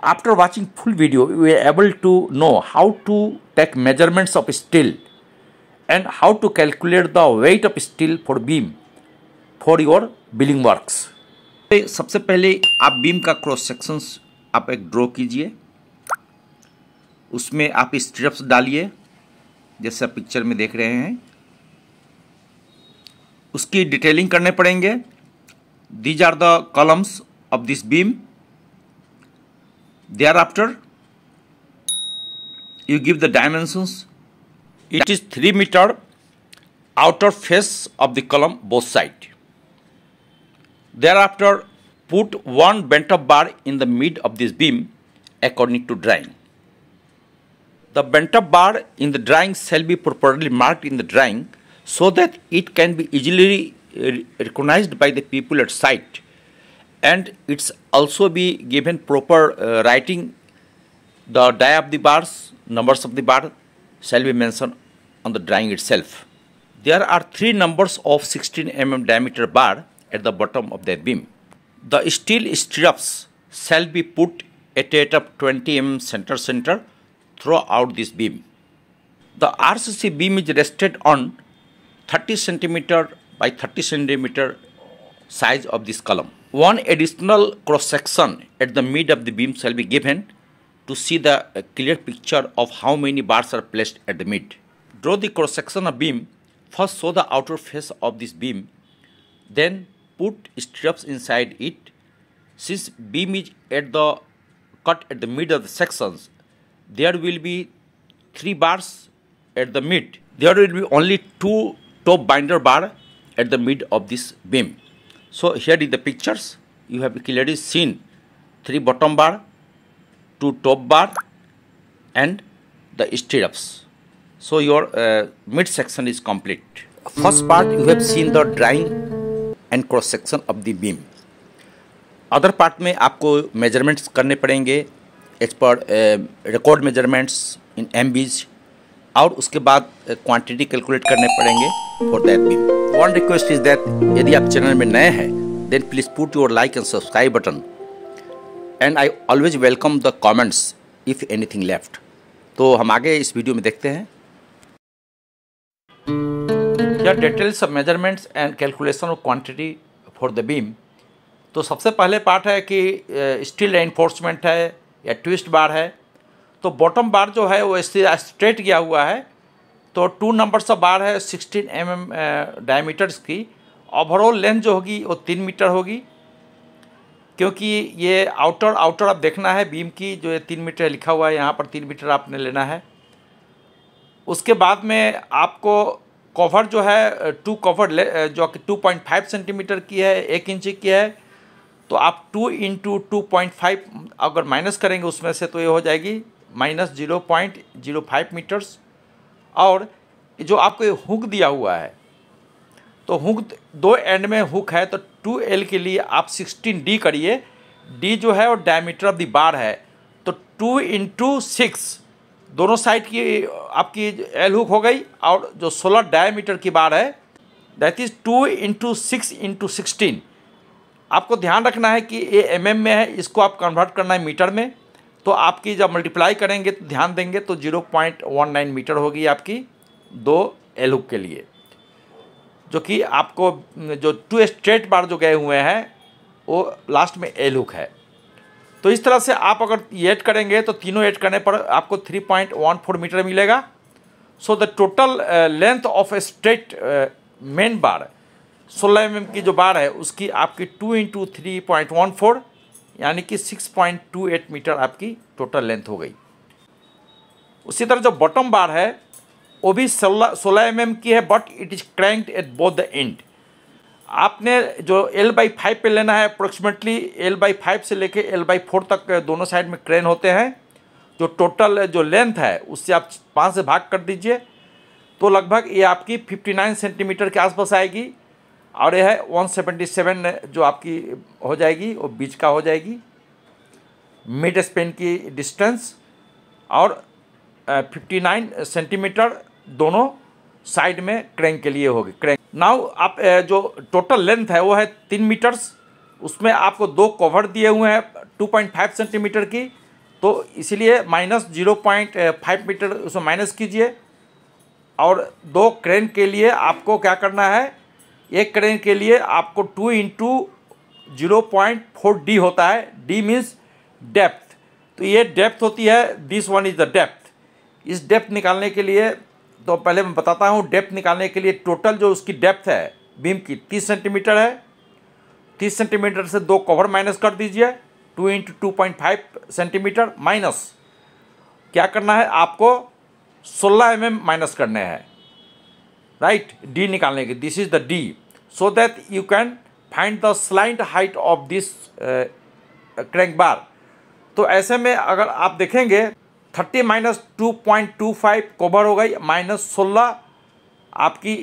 after watching full video, you are able to know how to take measurements of steel and how to calculate the weight of steel for beam for your building works. सबसे पहले आप beam का cross sections आप एक draw कीजिए, उसमें आप strips डालिए जैसे आप पिक्चर में देख रहे हैं। उसकी डिटेलिंग करने पड़ेंगे। These are the columns of this beam. Thereafter, you give the dimensions. It is 3 meter outer face of the column both sides. Thereafter, put one bent up bar in the mid of this beam according to drawing. The bent up bar in the drawing shall be properly marked in the drawing so that it can be easily recognized by the people at site, and it's also be given proper writing. The die of the bars, numbers of the bar shall be mentioned on the drawing itself. There are 3 numbers of 16 mm diameter bar at the bottom of the beam. The steel stirrups shall be put at a rate of 20 mm center throughout this beam. The RCC beam is rested on 30 cm by 30 cm size of this column. One additional cross section at the mid of the beam shall be given to see the clear picture of how many bars are placed at the mid. Draw the cross section of beam. First show the outer face of this beam, then put stirrups inside it. Since beam is cut at the mid of the sections, there will be 3 bars at the mid. There will be only 2 top binder bar at the mid of this beam. So here is the pictures. You have clearly seen 3 bottom bar, 2 top bar, and the stirrups. So your mid section is complete. First part you have seen the drawing and cross section of the beam. Other part में आपको measurements करने पड़ेंगे as per record measurements in MBs, और उसके बाद quantity calculate करने पड़ेंगे for that beam. One request is that यदि आप चैनल में नए हैं then please put your like and subscribe button, and I always welcome the comments if anything left. तो हम आगे इस वीडियो में देखते हैं. Here details of measurements and calculation of quantity for the beam. तो सबसे पहले पार्ट है कि स्टील रेनफोर्समेंट है या ट्विस्ट बार है. तो बॉटम बार जो है वो स्ट्रेट गया हुआ है, तो 2 नंबर्स ऑफ बार है 16 mm डायमीटर्स की. ओवरऑल लेंथ जो होगी वो 3 मीटर होगी, क्योंकि ये आउटर आप देखना है बीम की जो ये 3 मीटर लिखा हुआ है, यहाँ पर 3 मीटर आपने लेना है. उसके बाद में आपको कवर जो है 2 कवर जो कि 2.5 सेंटीमीटर की है, 1 इंच की है, तो आप 2 × 2.5 अगर माइनस करेंगे उसमें से तो ये हो जाएगी -0.05 मीटर्स. और जो आपको हुक दिया हुआ है, तो हुक 2 एंड में हुक है, तो 2L के लिए आप 16D करिए. D जो है वो डायमीटर ऑफ द बार है, तो 2 × 6 दोनों साइड की आपकी L हुक हो गई, और जो 16 डायमीटर की बार है दैट इज़ 2 × 6 × 16. आपको ध्यान रखना है कि ये mm में है, इसको आप कन्वर्ट करना है मीटर में. तो आपकी जब मल्टीप्लाई करेंगे तो ध्यान देंगे तो 0.19 मीटर होगी आपकी 2 L हुक के लिए, जो कि आपको जो 2 स्ट्रेट बार जो गए हुए हैं वो लास्ट में L हुक है. तो इस तरह से आप अगर ये ऐड करेंगे तो तीनों ऐड करने पर आपको 3.14 मीटर मिलेगा. So the total length of a straight main bar 16 mm की जो बार है उसकी आपकी 2 × 3.14 यानी कि 6.28 मीटर आपकी टोटल लेंथ हो गई. उसी तरह जो बॉटम बार है वो भी 16 mm की है, but it is cranked at both the end. आपने जो L/5 पे लेना है, अप्रोक्सीमेटली L/5 से लेके L/4 तक दोनों साइड में क्रेन होते हैं. जो टोटल जो लेंथ है उससे आप 5 से भाग कर दीजिए, तो लगभग ये आपकी 59 सेंटीमीटर के आसपास आएगी. और यह है 177 जो आपकी हो जाएगी वो बीच का हो जाएगी मिड स्पेन की डिस्टेंस, और 59 सेंटीमीटर दोनों साइड में क्रैंक के लिए होगी. क्रैंक नाउ आप जो टोटल लेंथ है वो है 3 मीटर्स. उसमें आपको 2 कवर दिए हुए हैं 2.5 सेंटीमीटर की, तो इसीलिए माइनस 0.5 मीटर उसमें माइनस कीजिए। और 2 क्रेन के लिए आपको क्या करना है, एक क्रेन के लिए आपको 2 इंटू 0.4 डी होता है। डी मीन्स डेप्थ, तो ये डेप्थ होती है, this one is the depth. इस डेप्थ निकालने के लिए तो पहले मैं बताता हूँ, डेप्थ निकालने के लिए टोटल जो उसकी डेप्थ है बीम की 30 सेंटीमीटर है। 30 सेंटीमीटर से 2 कवर माइनस कर दीजिए, 2 इंटू 2.5 सेंटीमीटर माइनस क्या करना है आपको 16 mm माइनस करने हैं, राइट, डी निकालने के। This is the D, so that you can find the slant height of this crank bar. तो ऐसे में अगर आप देखेंगे 30 माइनस 2.25 कवर हो गई, माइनस 16 आपकी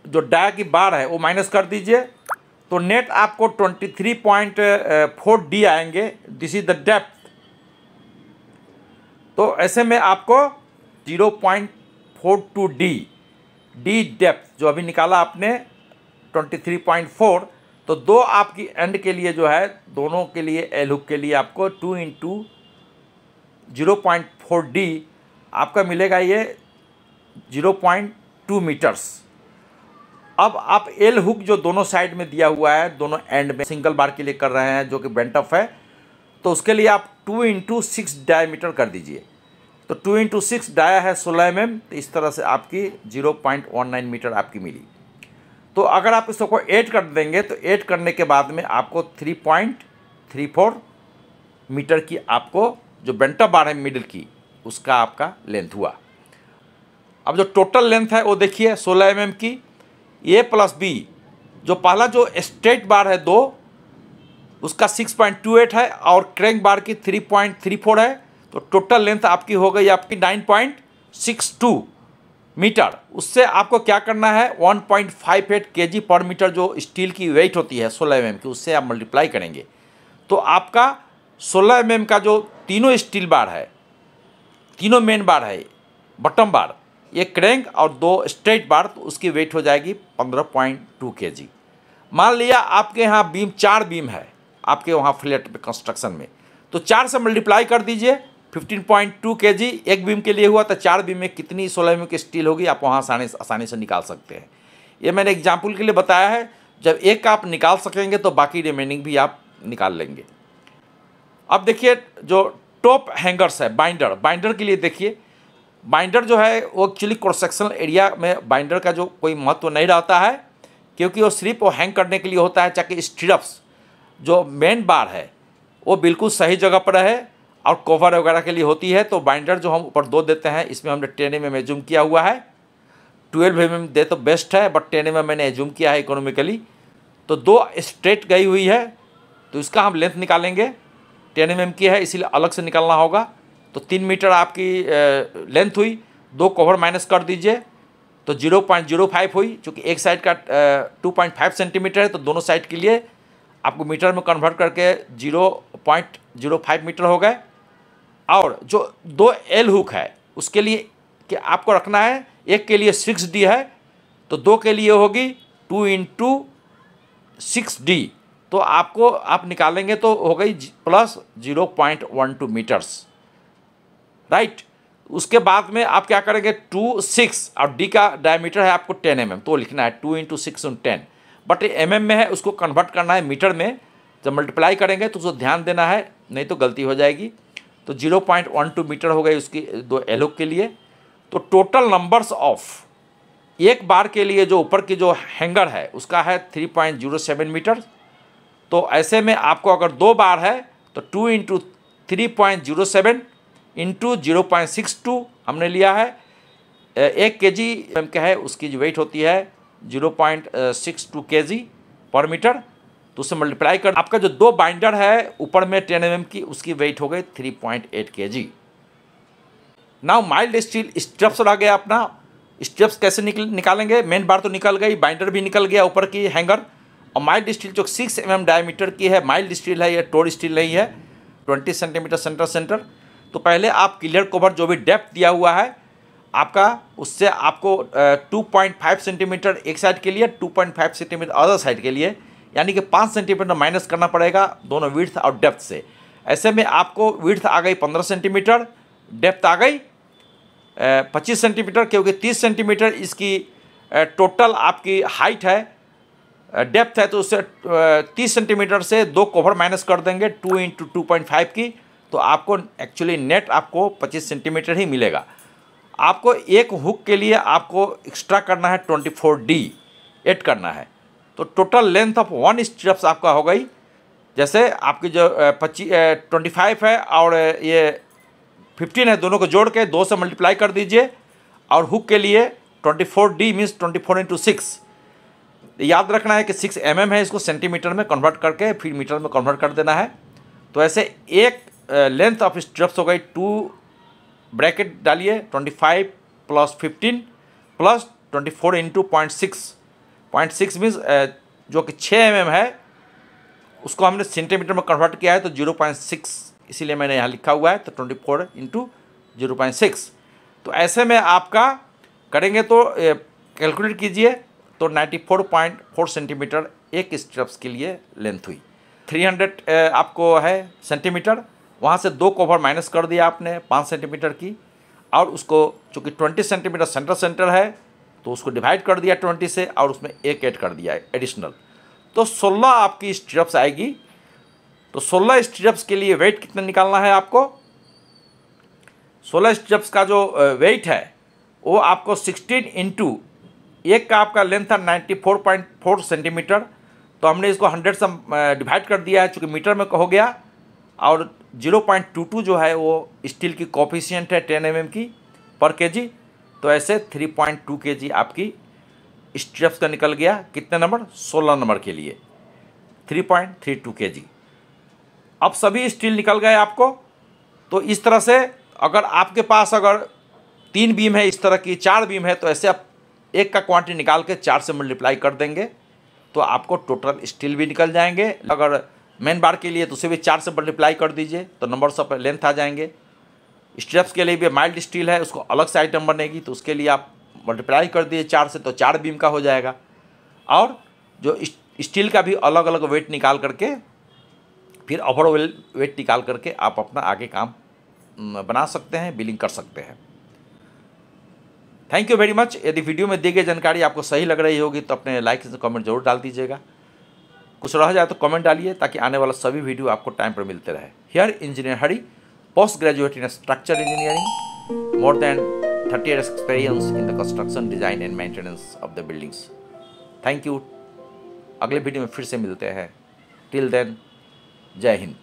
जो डाया की बार है वो माइनस कर दीजिए, तो नेट आपको 23.4 डी आएंगे। This is the depth. तो ऐसे में आपको 0.42 डी डेप्थ जो अभी निकाला आपने 23.4, तो 2 आपकी एंड के लिए जो है, दोनों के लिए एल हुक के लिए आपको 2 इंटू 0.4 डी आपका मिलेगा ये 0.2 मीटर्स। अब आप एल हुक जो दोनों साइड में दिया हुआ है, दोनों एंड में सिंगल बार के लिए कर रहे हैं जो कि बेंट ऑफ है, तो उसके लिए आप 2 इंटू 6 डायमीटर कर दीजिए। तो 2 इंटू 6 डाया है 16 mm, तो इस तरह से आपकी 0.19 मीटर आपकी मिली। तो अगर आप इसको ऐड कर देंगे तो ऐड करने के बाद में आपको 3.34 मीटर की आपको जो बेंटअप बार है मिडिल की, उसका आपका लेंथ हुआ। अब जो टोटल लेंथ है वो देखिए 16 mm की, ए प्लस बी जो पहला जो स्ट्रेट बार है 2 उसका 6.28 है और क्रैंक बार की 3.34 है, तो टोटल लेंथ आपकी हो गई आपकी 9.62 मीटर। उससे आपको क्या करना है 1.58 kg पर मीटर जो स्टील की वेट होती है 16 mm की, उससे आप मल्टीप्लाई करेंगे तो आपका 16 mm का जो तीनों स्टील बार है, तीनों मेन बार है, बटम बार, एक क्रैंक और 2 स्ट्रेट बार, तो उसकी वेट हो जाएगी 15.2 kg। मान लिया आपके यहाँ बीम 4 बीम है आपके वहाँ फ्लैट पे कंस्ट्रक्शन में, तो 4 से मल्टीप्लाई कर दीजिए, 15.2 kg एक बीम के लिए हुआ, तो 4 बीम में कितनी 16 mm की स्टील होगी आप वहाँ आसानी से निकाल सकते हैं। ये मैंने एग्जाम्पल के लिए बताया है, जब एक आप निकाल सकेंगे तो बाकी रिमेनिंग भी आप निकाल लेंगे। अब देखिए जो टॉप हैंगर्स है, बाइंडर के लिए देखिए, बाइंडर जो है वो एक्चुअली क्रॉस सेक्शनल एरिया में बाइंडर का जो कोई महत्व नहीं रहता है, क्योंकि वो सिर्फ वो हैंग करने के लिए होता है ताकि स्टिरप्स जो मेन बार है वो बिल्कुल सही जगह पर है और कवर वगैरह के लिए होती है। तो बाइंडर जो हम ऊपर 2 देते हैं, इसमें हमने 10 mm एज्यूम किया हुआ है, 12 mm दे तो बेस्ट है, बट 10 mm मैंने एज्यूम किया है इकोनॉमिकली। तो 2 स्ट्रेट गई हुई है, तो इसका हम लेंथ निकालेंगे, 10 mm की है इसीलिए अलग से निकालना होगा। तो 3 मीटर आपकी लेंथ हुई, 2 कवर माइनस कर दीजिए तो 0.05 हुई, चूँकि एक साइड का 2.5 सेंटीमीटर है, तो दोनों साइड के लिए आपको मीटर में कन्वर्ट करके 0.05 मीटर हो गए। और जो 2 एल हुक है उसके लिए कि आपको रखना है, एक के लिए 6D है तो 2 के लिए होगी 2 इंटू 6D, तो आपको आप निकालेंगे तो हो गई प्लस 0.12 मीटर्स, राइट। उसके बाद में आप क्या करेंगे 2, 6 और D का डायमीटर है आपको 10 mm, तो लिखना है 2 इंटू 6 और 10, बट mm में है उसको कन्वर्ट करना है मीटर में। जब मल्टीप्लाई करेंगे तो उसको ध्यान देना है, नहीं तो गलती हो जाएगी। तो 0.12 मीटर हो गई उसकी 2 एल हुक के लिए। तो टोटल नंबर्स ऑफ एक बार के लिए जो ऊपर की जो हैंगर है उसका है 3.07 मीटर। तो ऐसे में आपको अगर 2 बार है तो 2 इंटू 3.07 इंटू 0.62 हमने लिया है, 1 kg का है, उसकी जो वेट होती है 0.62 kg पर मीटर। तो उससे मल्टीप्लाई कर आपका जो 2 बाइंडर है ऊपर में 10 mm की, उसकी वेट हो गई 3.8 kg। नाउ माइल्ड स्टील स्ट्रप्स रह गया अपना। स्ट्रप्स कैसे निकालेंगे, मेन बार तो निकल गई, बाइंडर भी निकल गया ऊपर की हैंगर। और माइल्ड स्टील जो 6 mm डायमीटर की है, माइल्ड स्टील है, ये टोर स्टील नहीं है, 20 सेंटीमीटर सेंटर। तो पहले आप क्लियर कवर जो भी डेप्थ दिया हुआ है आपका, उससे आपको 2.5 सेंटीमीटर एक साइड के लिए, 2.5 सेंटीमीटर अदर साइड के लिए, यानी कि 5 सेंटीमीटर माइनस करना पड़ेगा दोनों विड्थ और डेप्थ से। ऐसे में आपको विड्थ आ गई 15 सेंटीमीटर, डेप्थ आ गई 25 सेंटीमीटर, क्योंकि 30 सेंटीमीटर इसकी टोटल आपकी हाइट है, डेप्थ है, तो उससे 30 सेंटीमीटर से 2 कवर माइनस कर देंगे 2 × 2.5 की, तो आपको एक्चुअली नेट आपको 25 सेंटीमीटर ही मिलेगा। आपको एक हुक के लिए आपको एक्स्ट्रा करना है 24D ऐड करना है, तो टोटल लेंथ ऑफ 1 स्ट्रिप्स आपका हो गई, जैसे आपकी जो 25 है और ये 15 है, दोनों को जोड़ के 2 से मल्टीप्लाई कर दीजिए, और हुक के लिए 24D मीन्स 24 × 6। याद रखना है कि 6 mm है, इसको सेंटीमीटर में कन्वर्ट करके फिर मीटर में कन्वर्ट कर देना है। तो ऐसे एक लेंथ ऑफ स्ट्रिप्स हो गई, 2 ब्रैकेट डालिए 25 + 15 + 24 × 0.6 मीन्स जो कि 6 mm है, उसको हमने सेंटीमीटर में कन्वर्ट किया है तो 0.6, इसीलिए मैंने यहाँ लिखा हुआ है, तो 24 × 0.6। तो ऐसे में आपका करेंगे तो कैलकुलेट कीजिए, तो 94.4 सेंटीमीटर एक स्ट्रिप्स के लिए लेंथ हुई। 300 आपको है सेंटीमीटर, वहाँ से 2 कवर माइनस कर दिया आपने 5 सेंटीमीटर की, और उसको चूँकि 20 सेंटीमीटर सेंटर है तो उसको डिवाइड कर दिया 20 से, और उसमें 1 ऐड कर दिया एडिशनल, तो 16 आपकी स्ट्रिप्स आएगी। तो 16 स्ट्रिप्स के लिए वेट कितना निकालना है आपको? 16 स्ट्रिप्स का जो वेट है वो आपको 16 × एक का आपका लेंथ था 94.4 सेंटीमीटर, तो हमने इसको 100 से डिवाइड कर दिया है, चूँकि मीटर में हो गया, और 0.22 जो है वो स्टील की कोफिशिएंट है 10 mm की पर kg, तो ऐसे 3.2 kg आपकी स्ट्रिप्स का निकल गया। कितने नंबर? 16 नंबर के लिए 3.32 kg। अब सभी स्टील निकल गए आपको। तो इस तरह से अगर आपके पास अगर 3 बीम है, इस तरह की 4 बीम है, तो ऐसे आप एक का क्वांटिटी निकाल के 4 से मल्टीप्लाई कर देंगे, तो आपको टोटल स्टील भी निकल जाएंगे। अगर मेन बार के लिए तो उसे भी 4 से मल्टीप्लाई कर दीजिए, तो नंबर्स ऑफ लेंथ आ जाएंगे। स्ट्रिप्स के लिए भी माइल्ड स्टील है, उसको अलग से आइटम बनेगी, तो उसके लिए आप मल्टीप्लाई कर दिए 4 से, तो 4 बीम का हो जाएगा। और जो स्टील का भी अलग अलग वेट निकाल करके फिर ओवरऑल वेट निकाल करके आप अपना आगे काम बना सकते हैं, बिलिंग कर सकते हैं। Thank you very much. यदि वीडियो में दी गई जानकारी आपको सही लग रही होगी तो अपने लाइक से कमेंट जरूर डाल दीजिएगा। कुछ रह जाए तो कमेंट डालिए, ताकि आने वाला सभी वीडियो आपको टाइम पर मिलते रहे। Here engineer Hari, post graduate in structure engineering, more than 30 years experience in the construction, design and maintenance of the buildings. Thank you. अगले वीडियो में फिर से मिलते हैं। टिल देन, जय हिंद।